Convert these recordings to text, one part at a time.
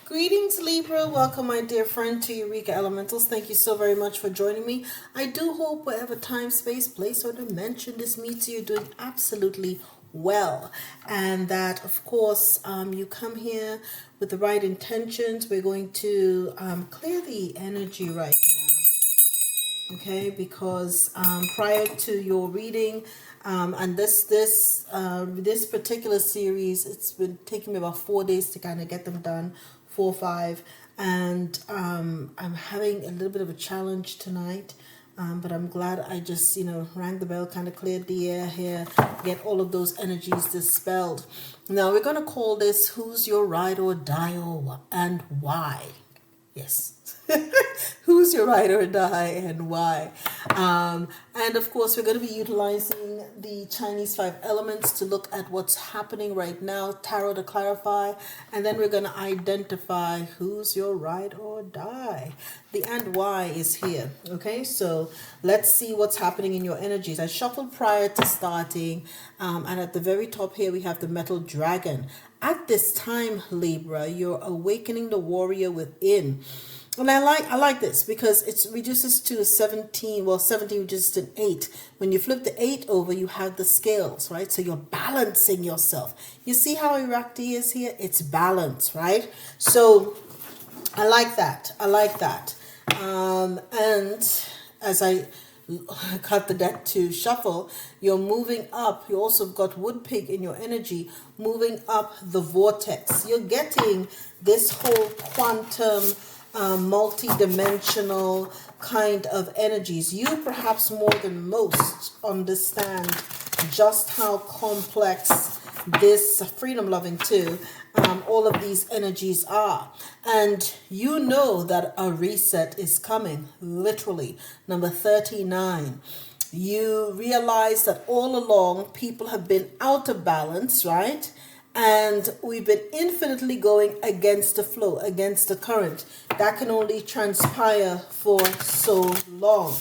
Greetings, Libra. Welcome, my dear friend, to Eureka Elementals. Thank you so very much for joining me. I do hope whatever time, space, place, or dimension this meets you, you're doing absolutely well. And that, of course, you come here with the right intentions. We're going to clear the energy right now, okay? Because prior to your reading, and this particular series, it's been taking me about 4 days to kind of get them done, 4 or 5, and I'm having a little bit of a challenge tonight. But I'm glad I just, rang the bell, kind of cleared the air here, get all of those energies dispelled. Now we're going to call this Who's Your Ride or Die and Why? Yes. Who's your ride or die and why? And of course, we're going to be utilizing the Chinese 5 elements to look at what's happening right now, tarot to clarify, and then we're going to identify who's your ride or die. The and why is here. Okay, so let's see what's happening in your energies. I shuffled prior to starting, and at the very top here we have the metal dragon. At this time, Libra, you're awakening the warrior within. And I like this because it reduces to 17. Well, 17 reduces to 8. When you flip the 8 over, you have the scales, right? So you're balancing yourself. You see how Iraqi is here? It's balance, right? So I like that. And as I cut the deck to shuffle, you're moving up. You also got wood pig in your energy, moving up the vortex. You're getting this whole quantum, multi-dimensional kind of energies. You perhaps more than most understand just how complex this freedom loving too, all of these energies are. And you know that a reset is coming, literally. Number 39. You realize that all along people have been out of balance, right? And we've been infinitely going against the flow, against the current. That can only transpire for so long.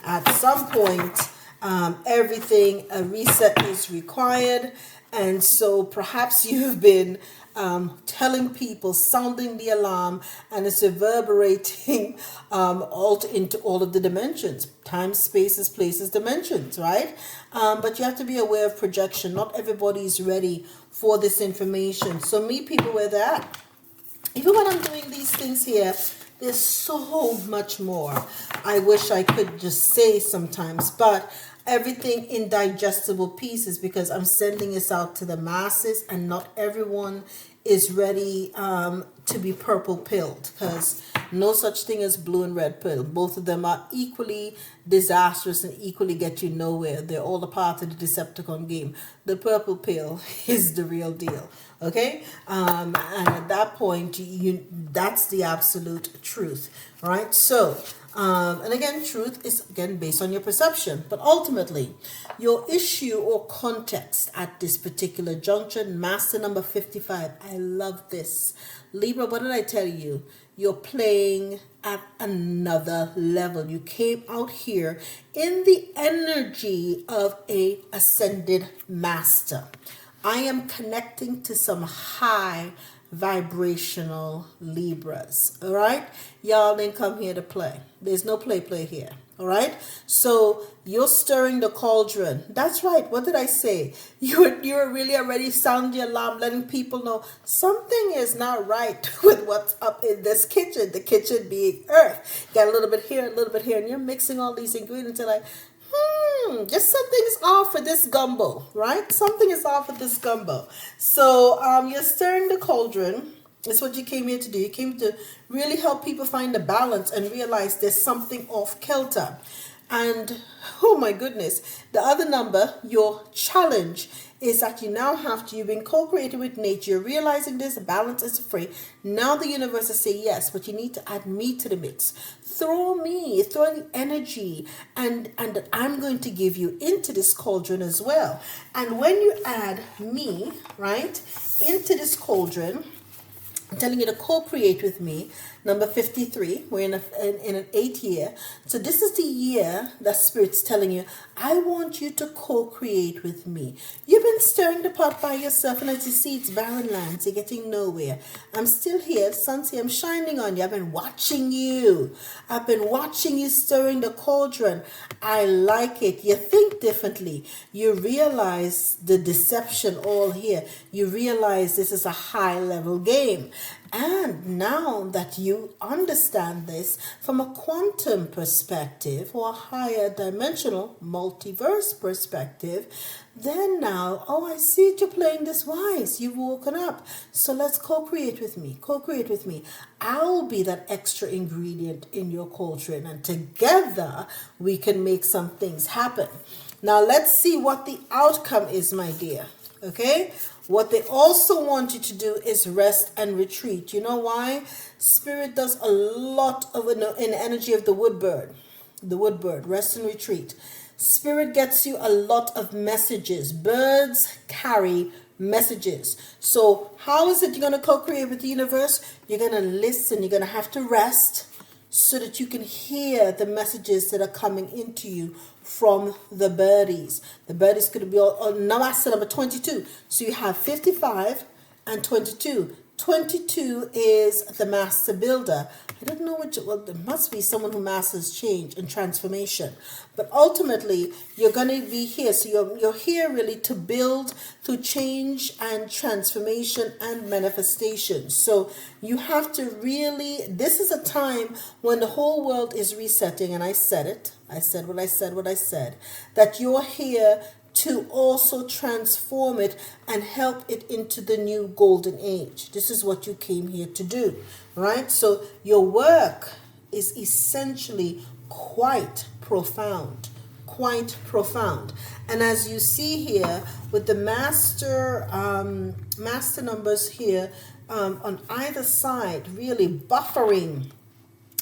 At some point, a reset is required. And so perhaps you've been telling people, sounding the alarm, and it's reverberating into all of the dimensions, time, spaces, places, dimensions, right? But you have to be aware of projection. Not everybody is ready for this information. So meet people where they're at. Even when I'm doing these things here, there's so much more I wish I could just say sometimes, but everything in digestible pieces because I'm sending this out to the masses and not everyone is ready to be purple pilled because no such thing as blue and red pill. Both of them are equally disastrous and equally get you nowhere. They're all a part of the Decepticon game. The purple pill is the real deal. Okay, and at that point, that's the absolute truth, right? So, and again, truth is again based on your perception, but ultimately, your issue or context at this particular junction, master number 55. I love this, Libra. What did I tell you? You're playing at another level. You came out here in the energy of a ascended master. I am connecting to some high vibrational Libras. All right, y'all didn't come here to play. There's no play here. All right, so you're stirring the cauldron. That's right. What did I say? You're really already sounding the alarm, letting people know something is not right with what's up in this kitchen. The kitchen being earth. Got a little bit here, a little bit here, and you're mixing all these ingredients. You're like, just something's off with this gumbo, right? Something is off with this gumbo. So you're stirring the cauldron. It's what you came here to do. You came to really help people find the balance and realize there's something off kilter. And oh my goodness, the other number, your challenge, is that you've been co-creating with nature, you're realizing this balance is free. Now the universe is saying yes, but you need to add me to the mix. Throw the energy, and that I'm going to give you into this cauldron as well. And when you add me, right, into this cauldron, I'm telling you to co-create with me. Number 53. We're in an 8th year. So this is the year that Spirit's telling you, I want you to co-create with me. You've been stirring the pot by yourself, and as you see, it's barren lands. You're getting nowhere. I'm still here. Sun's here. I'm shining on you. I've been watching you. I've been watching you stirring the cauldron. I like it. You think differently. You realize the deception all here. You realize this is a high level game. And now that you understand this from a quantum perspective or a higher dimensional multiverse perspective, then now, oh, I see that you're playing this wise. You've woken up. So let's co-create with me. Co-create with me. I'll be that extra ingredient in your cauldron, and together we can make some things happen. Now let's see what the outcome is, my dear. Okay? What they also want you to do is rest and retreat. You know why? Spirit does a lot of in the energy of the wood bird. The wood bird, rest and retreat. Spirit gets you a lot of messages. Birds carry messages. So how is it you're going to co-create with the universe? You're going to listen. You're going to have to rest so that you can hear the messages that are coming into you from the birdies. The birdies could be Namaste number 22. So you have 55 and 22. 22 is the master builder. I don't know which, well, there must be someone who masters change and transformation. But ultimately, you're going to be here. So you're here really to build through change and transformation and manifestation. So you have to really, this is a time when the whole world is resetting. And I said it. I said what I said. That you're here to also transform it and help it into the new golden age. This is what you came here to do, right? So your work is essentially quite profound, And as you see here with the master numbers here on either side, really buffering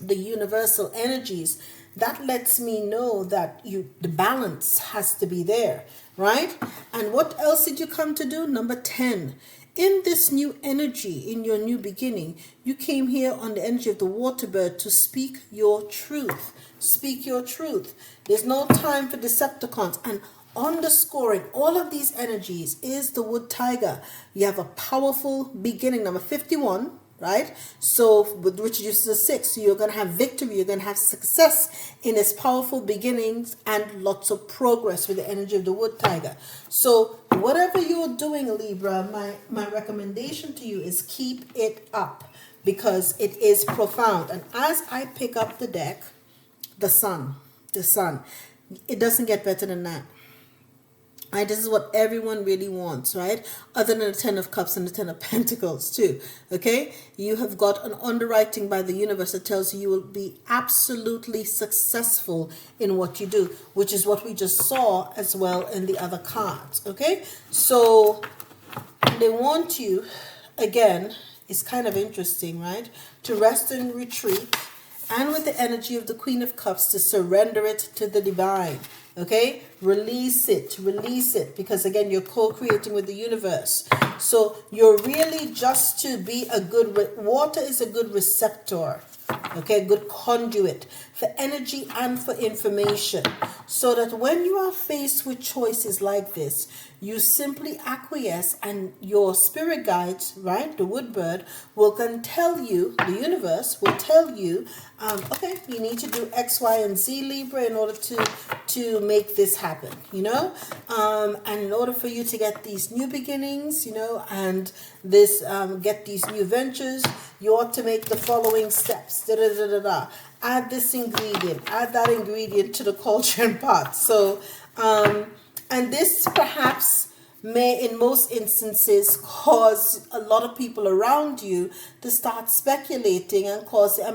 the universal energies, that lets me know that the balance has to be there, right? And what else did you come to do? Number 10. In this new energy, in your new beginning, you came here on the energy of the water bird to speak your truth. Speak your truth. There's no time for Decepticons. And underscoring all of these energies is the wood tiger. You have a powerful beginning, number 51. Right? So, which uses a 6. So you're going to have victory. You're going to have success in its powerful beginnings and lots of progress with the energy of the wood tiger. So whatever you're doing, Libra, my recommendation to you is keep it up because it is profound. And as I pick up the deck, the sun, it doesn't get better than that. Right, this is what everyone really wants, right? Other than the 10 of Cups and the 10 of Pentacles too, okay? You have got an underwriting by the universe that tells you will be absolutely successful in what you do, which is what we just saw as well in the other cards, okay? So they want you, again, it's kind of interesting, right? To rest and retreat, and with the energy of the Queen of Cups to surrender it to the divine. Okay, release it, because again, you're co-creating with the universe. So you're really just to be a good, water is a good receptor, okay, a good conduit for energy and for information. So that when you are faced with choices like this, you simply acquiesce and your spirit guides, right, the wood bird, will can tell you, the universe will tell you, okay, you need to do X, Y, and Z, Libra, in order to make this happen, you know, and in order for you to get these new beginnings, you know, and this get these new ventures, you ought to make the following steps. Add this ingredient, add that ingredient to the cauldron pot. So and this perhaps may in most instances cause a lot of people around you to start speculating and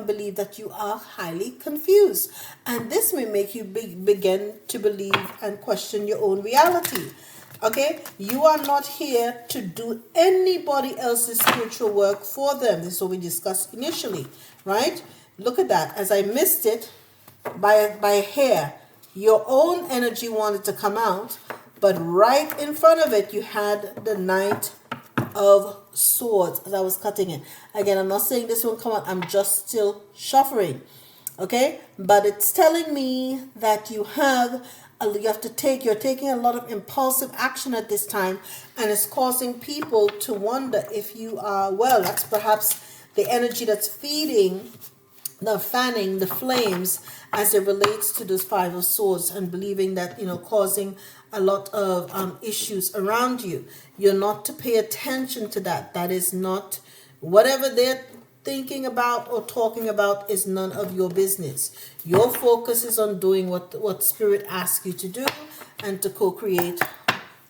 believe that you are highly confused. And this may make you begin to believe and question your own reality. Okay, you are not here to do anybody else's spiritual work for them. This is what we discussed initially, right? Look at that. As I missed it by a hair, your own energy wanted to come out, but right in front of it, you had the Knight of Swords as I was cutting it. Again, I'm not saying this won't come out. I'm just still shuffling. Okay, but it's telling me that you have you're taking a lot of impulsive action at this time, and it's causing people to wonder if you are well. That's perhaps the energy that's feeding the fanning the flames as it relates to this Five of Swords, and believing that, causing a lot of issues around you. You're not to pay attention to that. That is not, whatever they're thinking about or talking about is none of your business. Your focus is on doing what Spirit asks you to do, and to co-create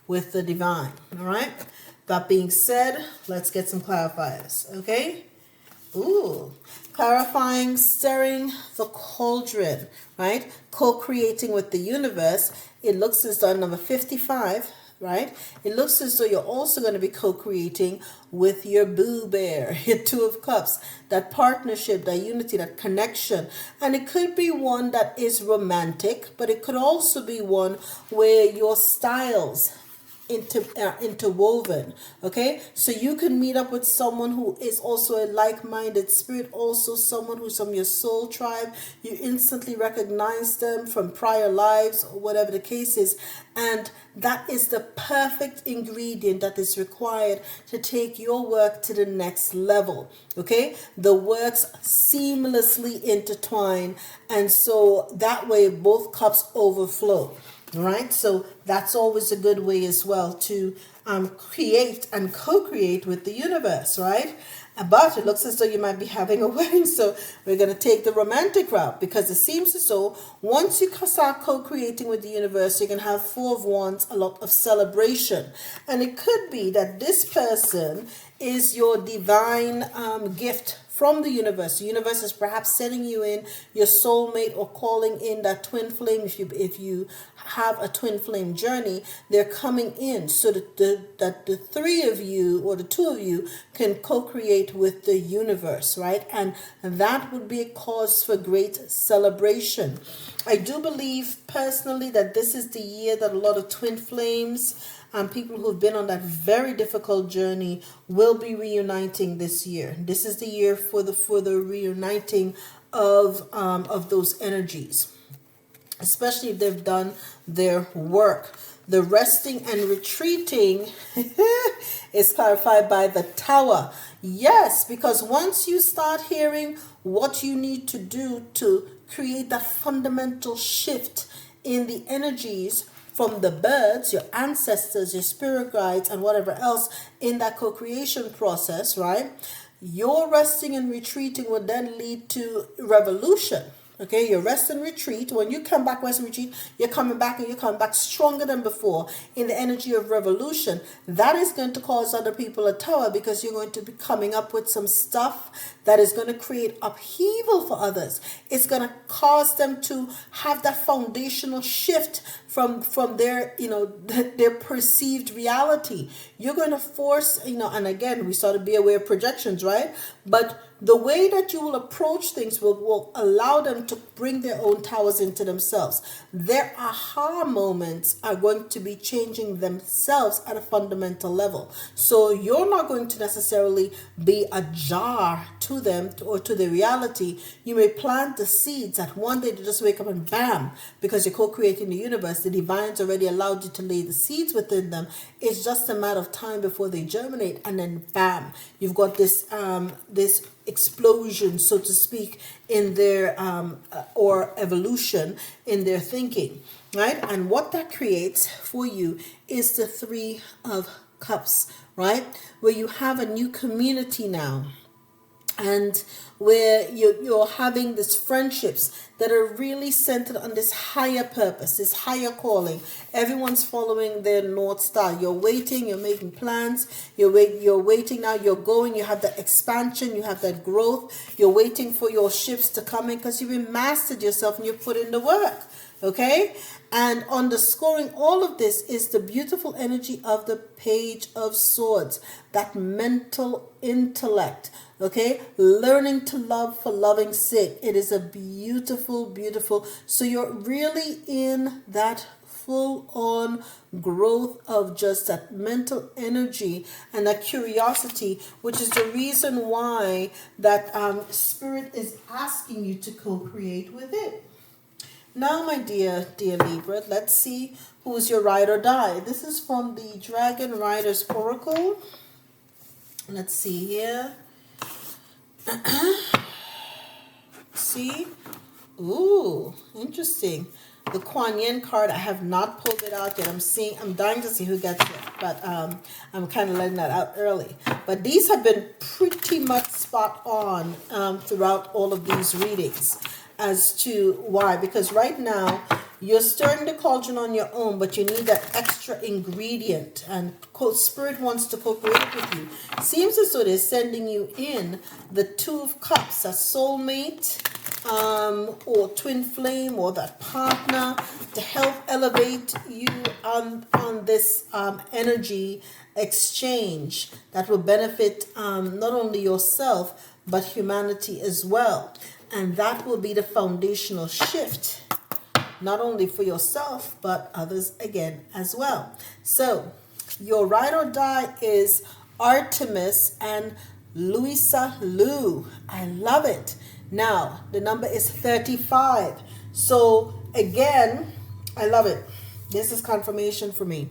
with the divine. All right. That being said, let's get some clarifiers. Okay. Ooh, clarifying, stirring the cauldron, right? Co-creating with the universe. It looks as though number 55, right? It looks as though you're also going to be co-creating with your boo bear, your Two of Cups, that partnership, that unity, that connection. And it could be one that is romantic, but it could also be one where your styles interwoven. Okay, so you can meet up with someone who is also a like-minded spirit, also someone who's from your soul tribe. You instantly recognize them from prior lives or whatever the case is, and that is the perfect ingredient that is required to take your work to the next level. Okay, the works seamlessly intertwine, and so that way both cups overflow. Right, so that's always a good way as well to create and co-create with the universe, right? But it looks as though you might be having a wedding, so we're going to take the romantic route, because it seems as though once you start co-creating with the universe, you can have Four of Wands, a lot of celebration. And it could be that this person is your divine gift from the universe. The universe is perhaps sending you in your soulmate, or calling in that twin flame. If you have a twin flame journey, they're coming in so that the three of you or the two of you can co-create with the universe, right? And that would be a cause for great celebration. I do believe personally that this is the year that a lot of twin flames and people who've been on that very difficult journey will be reuniting this year. This is the year for the reuniting of those energies, especially if they've done their work. The resting and retreating is clarified by the Tower. Yes, because once you start hearing what you need to do to create that fundamental shift in the energies from the birds, your ancestors, your spirit guides, and whatever else in that co-creation process, right? Your resting and retreating would then lead to revolution. Okay, your rest and retreat. When you come back, rest and retreat, you're coming back, and you're coming back stronger than before in the energy of revolution. That is going to cause other people a tower, because you're going to be coming up with some stuff that is going to create upheaval for others. It's going to cause them to have that foundational shift from their their perceived reality. You're going to force, and again, we started to be aware of projections, right? But the way that you will approach things will allow them to bring their own towers into themselves. Their aha moments are going to be changing themselves at a fundamental level. So you're not going to necessarily be a jar to them or to the reality. You may plant the seeds that one day they just wake up and bam, because you're co-creating the universe. The divine's already allowed you to lay the seeds within them. It's just a matter of time before they germinate, and then bam, you've got this this explosion, so to speak, in their or evolution in their thinking, right? And what that creates for you is the Three of Cups, right? Where you have a new community now, and where you're having these friendships that are really centered on this higher purpose, this higher calling. Everyone's following their North Star. You're waiting, you're making plans, you're waiting now, you're going, you have that expansion, you have that growth, you're waiting for your ships to come in, because you've mastered yourself and you put in the work. Okay? And underscoring all of this is the beautiful energy of the Page of Swords, that mental intellect. Okay, learning to love for loving's sake. It is a beautiful, beautiful. So you're really in that full-on growth of just that mental energy and that curiosity, which is the reason why that spirit is asking you to co-create with it. Now, my dear Libra, let's see who's your ride or die. This is from the Dragon Riders Oracle. Let's see here. See? Ooh, interesting. The Kuan Yin card, I have not pulled it out yet. I'm dying to see who gets it, but I'm kind of letting that out early. But these have been pretty much spot on throughout all of these readings as to why. Because right now, you're stirring the cauldron on your own, but you need that extra ingredient, and Spirit wants to co-create with you. Seems as though they're sending you in the Two of Cups, a soulmate, or twin flame, or that partner to help elevate you on this energy exchange that will benefit not only yourself but humanity as well. And that will be the foundational shift, not only for yourself but others again as well. So your ride or die is Artemis and Louisa Lou. I love it. Now the number is 35. So again, I love it. This is confirmation for me,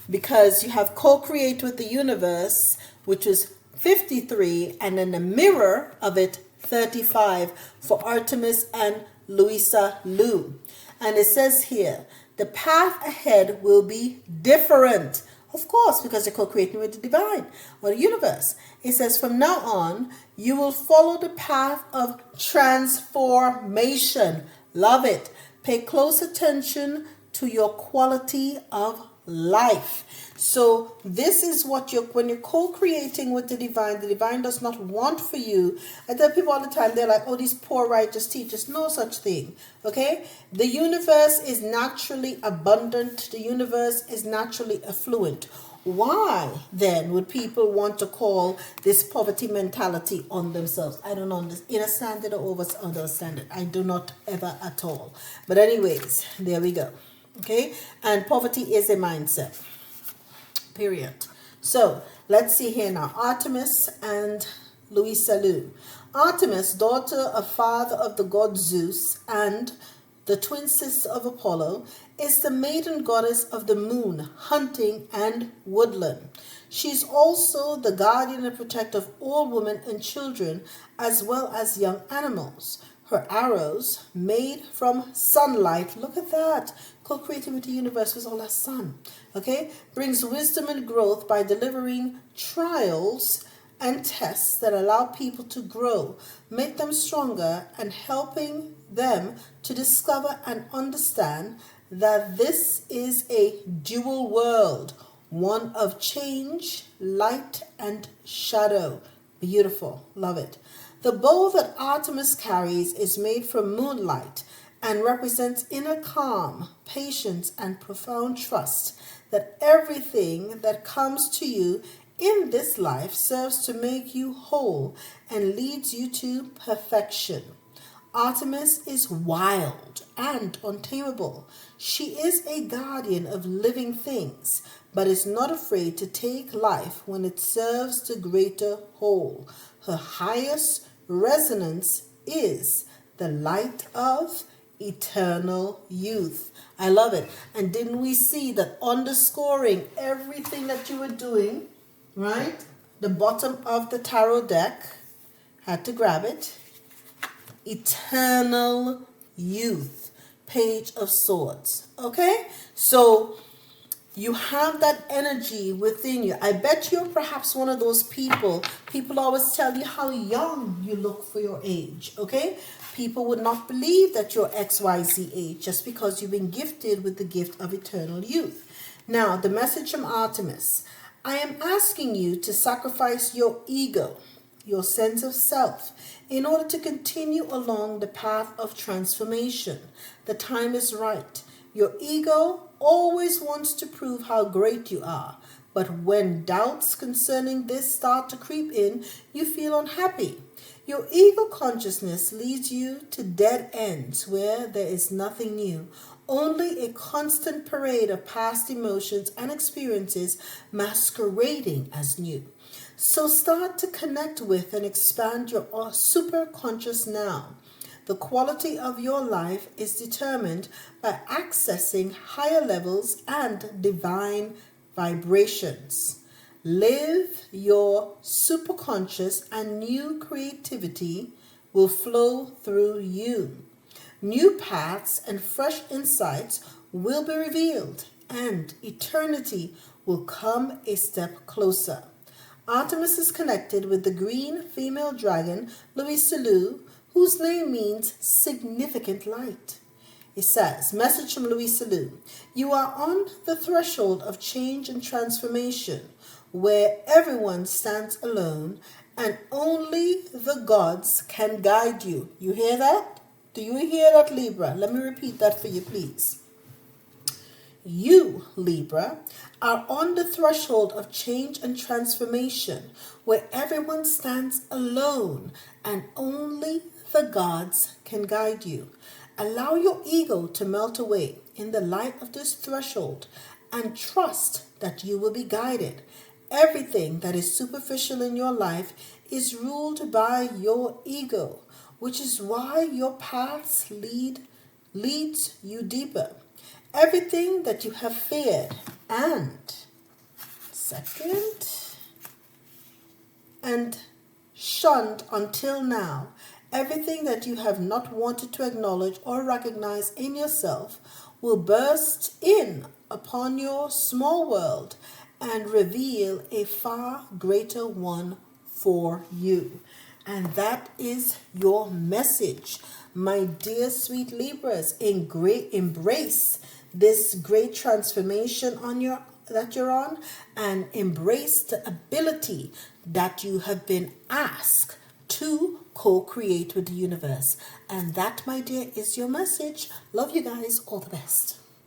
because you have co-create with the universe, which is 53, and then the mirror of it 35 for Artemis and Louisa Lou. And it says here, the path ahead will be different. Of course, because you're co-creating with the divine or the universe. It says from now on, you will follow the path of transformation. Love it. Pay close attention to your quality of life. So this is what when you're co-creating with the divine does not want for you. I tell people all the time, they're like, oh, these poor righteous teachers. No such thing. Okay? The universe is naturally abundant. The universe is naturally affluent. Why then would people want to call this poverty mentality on themselves? I don't understand it or understand it. I do not ever at all. But anyways, there we go. Okay? And poverty is a mindset. Period. So let's see here now. Artemis and Louisa Lou. Artemis, daughter of father of the god Zeus and the twin sister of Apollo, is the maiden goddess of the moon, hunting, and woodland. She's also the guardian and protector of all women and children, as well as young animals. Her arrows, made from sunlight, look at that, co-creating with the universe with all that sun, okay, brings wisdom and growth by delivering trials and tests that allow people to grow, make them stronger, and helping them to discover and understand that this is a dual world, one of change, light, and shadow. Beautiful. Love it. The bow that Artemis carries is made from moonlight and represents inner calm, patience, and profound trust that everything that comes to you in this life serves to make you whole and leads you to perfection. Artemis is wild and untamable. She is a guardian of living things, but is not afraid to take life when it serves the greater whole. Her highest resonance is the light of eternal youth. I love it. And didn't we see that underscoring everything that you were doing, right? The bottom of the tarot deck, had to grab it. Eternal youth, Page of Swords. Okay? So you have that energy within you. I bet you're perhaps one of those people always tell you how young you look for your age, okay? People would not believe that you're XYZ age just because you've been gifted with the gift of eternal youth. Now, the message from Artemis. I am asking you to sacrifice your ego, your sense of self, in order to continue along the path of transformation. The time is right. Your ego always wants to prove how great you are, but when doubts concerning this start to creep in, you feel unhappy. Your ego consciousness leads you to dead ends where there is nothing new. only a constant parade of past emotions and experiences masquerading as new. So start to connect with and expand your superconscious now. The quality of your life is determined by accessing higher levels and divine vibrations. Live your superconscious and new creativity will flow through you. New paths and fresh insights will be revealed, and eternity will come a step closer. Artemis is connected with the green female dragon, Louis Salou, whose name means significant light. It says, message from Louis Salou, you are on the threshold of change and transformation, where everyone stands alone and only the gods can guide you. You hear that? Do you hear that, Libra? Let me repeat that for you, please. You, Libra, are on the threshold of change and transformation, where everyone stands alone and only the gods can guide you. Allow your ego to melt away in the light of this threshold and trust that you will be guided. Everything that is superficial in your life is ruled by your ego, which is why your paths leads you deeper. Everything that you have feared and shunned until now, everything that you have not wanted to acknowledge or recognize in yourself will burst in upon your small world and reveal a far greater one for you. And that is your message, my dear sweet Libras. Embrace this great transformation that you're on, and embrace the ability that you have been asked to co-create with the universe. And that, my dear, is your message. Love you guys. All the best.